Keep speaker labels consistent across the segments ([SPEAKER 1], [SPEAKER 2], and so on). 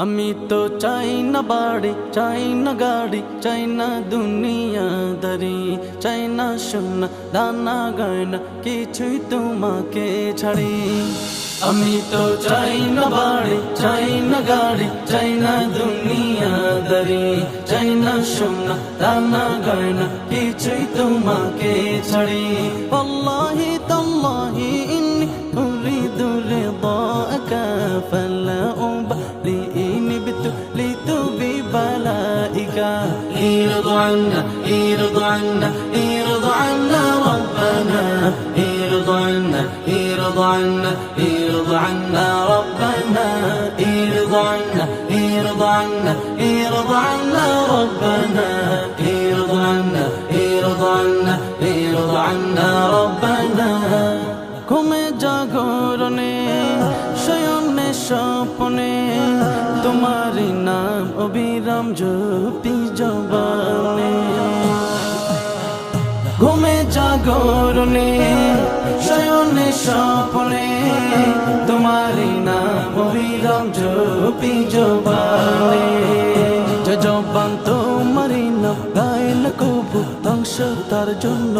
[SPEAKER 1] আমি তো চাই না বাড়ি, চাই না গাড়ি, চাই না দুনিয়াদারি, চাই না সোনা দানা গয়না, কিছুই তোমাকে ছাড়ি। আমি তো চাই না বাড়ি, চাই না গাড়ি, চাই না দুনিয়াদারি, চাই না সোনা দানা গয়না, কিছুই তোমাকে ছাড়ি। ওয়াল্লাহি তাল্লাহি ইন্নী উরিদু রিদাকা ফালা উবালি ইন বিতুলিতু বিবালাইকা। ইরদ আন্না ইরদ আন্না ইরদ আন্না রব্বানা, ইরদ আন্না ইরদ আন্না ইরদ আন্না রব্বানা, ইরদ আন্না ইরদ আন্না ইরদ আন্না রব্বানা, ইরদ আন্না ইরদ আন্না ইরদ আন্না রব্বানা। ঘুমে জাগরণে শয়নে স্বপ্নে তোমারি নাম অবিরাম জপি জবানে। ঘুমে জাগরণে শয়নে স্বপ্নে তোমারি নাম অবিরাম জপি জবানে। যে জবান তোমারি নাম গাইল কবু ধ্বংস তার জন্য,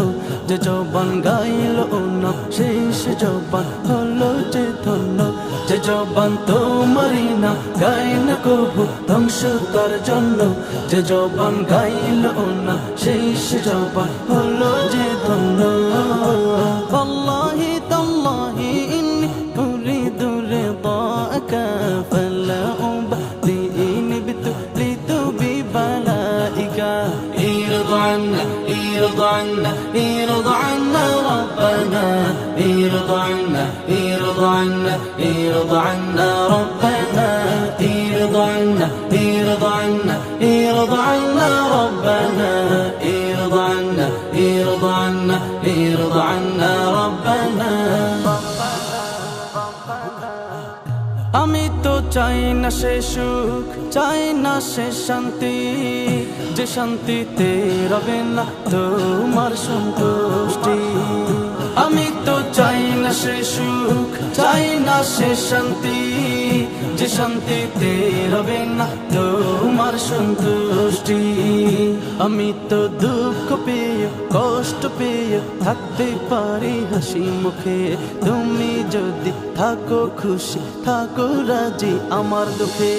[SPEAKER 1] যে জবান গাইল না শেষ জবান হলো যে ধন্য। যে জবান তোমারি নাম গাইল কবু ধ্বংস তার জন্য, যে জবান গাইল না শেষ জবান হলো যে ধন্য। ওয়াল্লাহি তাল্লাহি ইন্নী উরিদু রিদাকা ফালা উবালি ইন বিতুলিতু বিবালাইকা। ইরদ আন্না ইরদ আন্না ইরদ আন্না রব্বানা, ইরদ আন্না ইরদ আন্না ইরদ আন্না রব্বানা, ইরদ আন্না ইরদ আন্না ইরদ আন্না রব্বানা, ইরদ আন্না ইরদ আন্না ইরদ আন্না রব্বানা। আমি তো চাই না সে সুখ, চাই না সে শান্তি, যে শান্তিতে রবে না তোমার সন্তুষ্টি। আমি তো চাই না সে সুখ, চাই না সে শান্তি, যে শান্তিতে রবে না তোমার সন্তুষ্টি। আমি তো দুঃখ পেয়ে কষ্ট পেয়ে থাকতে পারি হাসি মুখে, তুমি যদি থাকো খুশি থাকো রাজি আমার দুঃখে।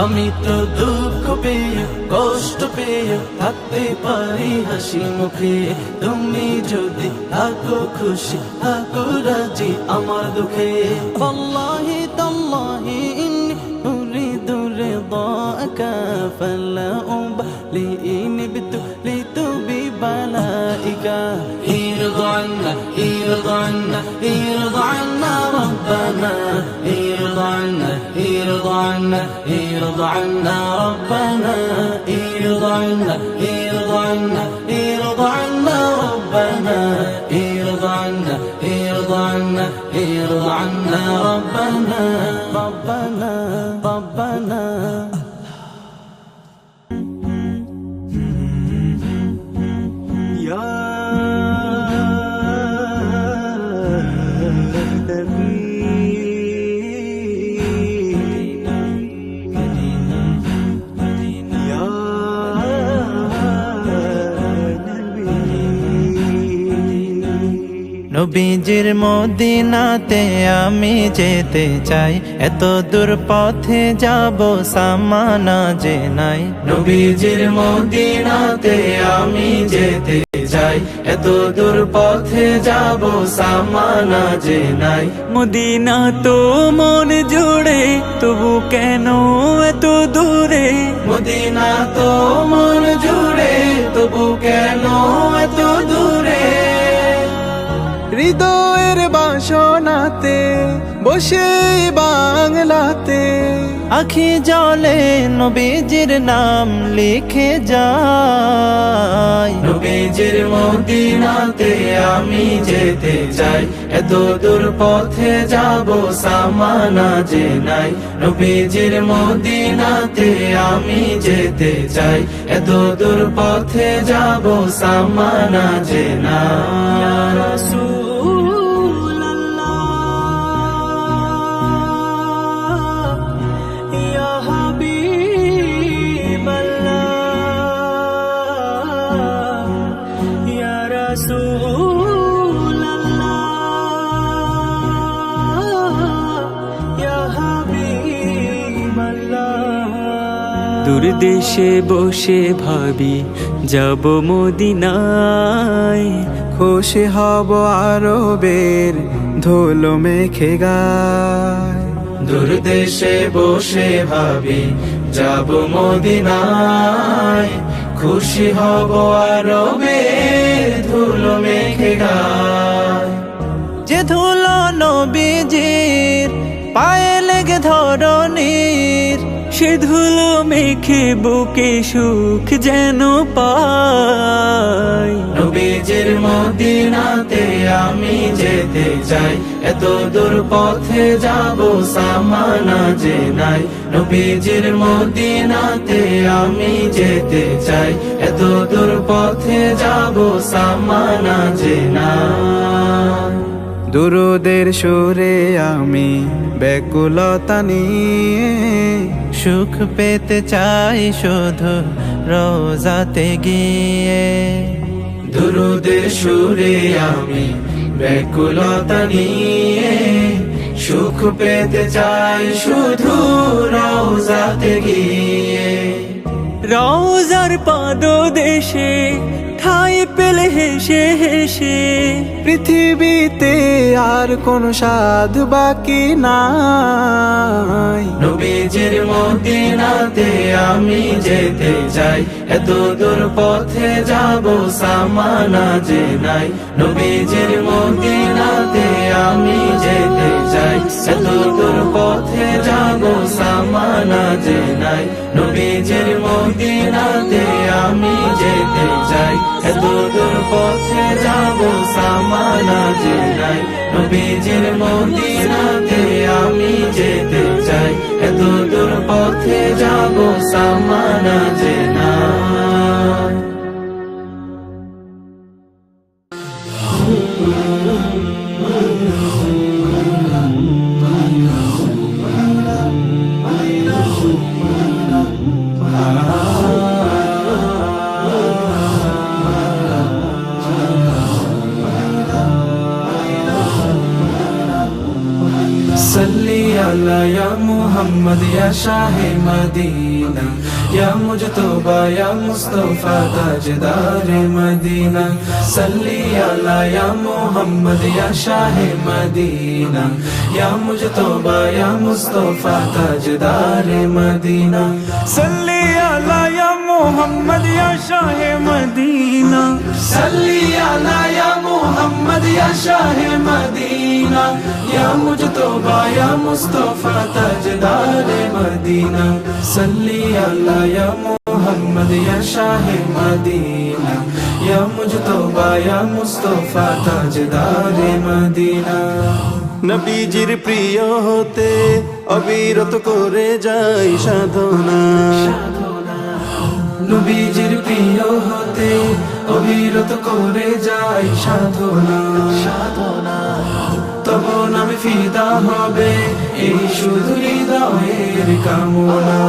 [SPEAKER 1] আমি তো দুঃখ পেয়ে কষ্ট পেয়ে থাকতে পারি হাসি মুখে, তুমি যদি থাকো খুশি থাকো রাজি আমার দুঃখে। ওয়াল্লাহি তাল্লাহি ইন্নী উরিদু রিদাকা ফালা উবালি ইন বিতুলিতু বিবালাইকা। ইরদ আন্না ইরদ আন্না ইরদ আন্না রব্বানা, ইরদ আন্না ইরদ আন্না ইরদ আন্না রব্বানা, ইরদ আন্না ইরদ আন্না ইরদ আন্না রব্বানা, ইরদ আন্না ইরদ আন্না ইরদ আন্না রব্বানা রব্বানা রব্বানা।
[SPEAKER 2] নবীজির মদিনাতে আমি যেতে চাই, এত দূর পথে যাব সামানা যে নাই। নবীজির মদিনাতে আমি যেতে চাই, এত দূর পথে যাব সামানা যে নাই। মদিনা তো মন জুড়ে তবু কেন এত দূরে, মদিনা তো মন জুড়ে তবু কেন এত দূরে। হৃদয়ের বাসনাতে বসে বাংলাতে আখি জলে নবীজির নাম লিখে যায়। নবীজির মদিনাতে আমি যেতে চাই, এত দূর পথে যাব সামানা যে নাই। নবীজির মদিনাতে আমি যেতে চাই, এত দূর পথে যাব সামানা যে নাই।
[SPEAKER 3] দূর দেশে বসে ভাবি যাব মদিনায়।
[SPEAKER 1] খুশি হব আরবের ধুলো মেখে গায়।
[SPEAKER 2] দূর দেশে বসে ভাবি যাব মদিনায়। খুশি হব আরবের ধুলো মেখে গায়।
[SPEAKER 1] যে ধুলো নবীজির পায়ে লেগে ধরণীর,
[SPEAKER 3] সে ধুলো মেখে বুকে সুখ যেন পাই।
[SPEAKER 2] নবীজির মদিনাতে আমি যেতে চাই, এত দূর পথে যাব সামানা যে নাই। নবীজির মদিনাতে আমি যেতে চাই, এত দূর পথে যাব সামানা যে নাই।
[SPEAKER 1] দুরুদের সুরে আমি ব্যাকুলতা নিয়ে সুখ পেতে চাই শুধু রোজাতে গিয়ে।
[SPEAKER 2] দুরুদের সুরে আমি ব্যাকুলতা নিয়ে সুখ পেতে চাই শুধু রওজাতে গিয়ে।
[SPEAKER 3] রওজার পাদদেশে ঠাই পেলে হেসে হেসে,
[SPEAKER 1] পৃথিবীতে আর কোন স্বাদ বাকি নাই।
[SPEAKER 2] নবীজির মদিনাতে আমি যেতে চাই, এত দূর পথে যাব সামানা যে নাই। নবীজির মদিনাতে আমি যেতে চাই, এত দূর পথে যাব সামানা যে নাই। নবীজির মদিনাতে আমি যেতে চাই, এত দূর পথে যাব সামানা যে নাই। নবীজির মদিনাতে আমি যেতে চাই, এত দূর পথে যাব সামানা যে নাই। सल्ली अला या मोहम्मद या शाह मदीना, या मुजतबा या मुस्तफा ताजदार मदीना। सल्ली अला या मोहम्मद या शाह मदीना, या मुजतबा या मुस्तफा ताजदार मदीना।
[SPEAKER 1] सल्ली अला या मोहम्मद या शाह मदीना,
[SPEAKER 2] सल्ली अला या मोहम्मद या शाह मदीना, या मुजतबा या मुस्तफा ताजदार मदीना। सल्ली अला या मोहम्मद या शाह मदीना, या मुजतबा या मुस्तफा ताजदार मदीना।
[SPEAKER 1] নবীজির প্রিয় হতে অবিরত করে যাই সাধনা।
[SPEAKER 2] নবীজির প্রিয় হতে অবিরত করে যাই সাধনা। তব নামে ফিদা হবে এই শুধু হৃদয়ের কামনা।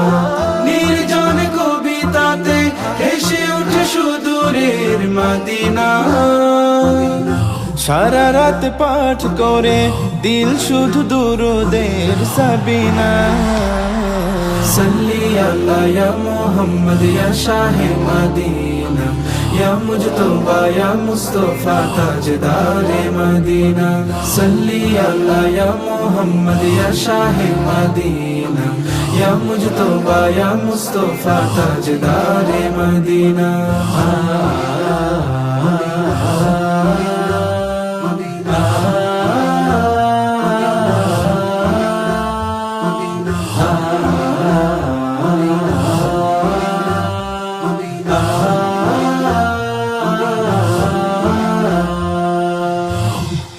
[SPEAKER 2] নির্জন কবিতাতে হেসে ওঠে সুদূরের মদিনা।
[SPEAKER 1] সারা রাত পাঠ করে দিল শুধু দুরুদের সাবিনা।
[SPEAKER 2] सल्ली अला या मोहम्मद या शाह मदीना, या मुजतबा या मुस्तफा ताजदार मदीना। सल्ली अला या मोहम्मद या शाह मदीना, या मुजतबा या मुस्तफा ताजदार मदीना।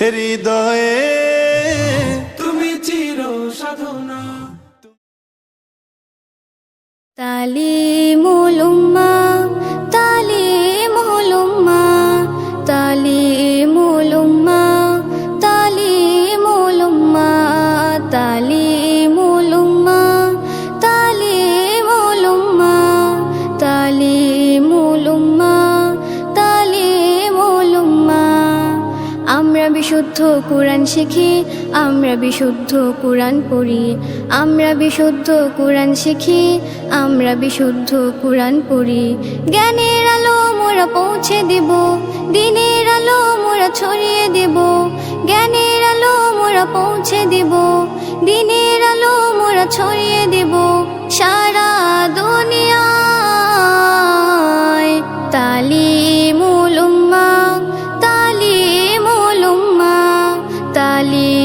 [SPEAKER 1] হৃদয়ে
[SPEAKER 2] তুমি চির সাধনা।
[SPEAKER 4] তালিমুল উম্মাহ তালিমুল উম্মাহ তালিমুল উম্মাহ তালিমুল উম্মাহ তালিমুল উম্মাহ তালিমুল উম্মাহ তালিমুল উম্মাহ তালিমুল উম্মাহ। আমরা বিশুদ্ধ কোরআন শিখি, আমরা বিশুদ্ধ কোরআন পড়ি। আমরা বিশুদ্ধ কোরআন শিখি, আমরা বিশুদ্ধ কোরআন পড়ি। জ্ঞানের আলো মোরা পৌঁছে দেব, দিনের আলো মোরা ছড়িয়ে দেব। জ্ঞানের আলো মোরা পৌঁছে দেব, দিনের আলো মোরা ছড়িয়ে দেব। সারা দুনিয়ায় তালিমুল উম্মাহ, তালিমুল উম্মাহ, তালিমুল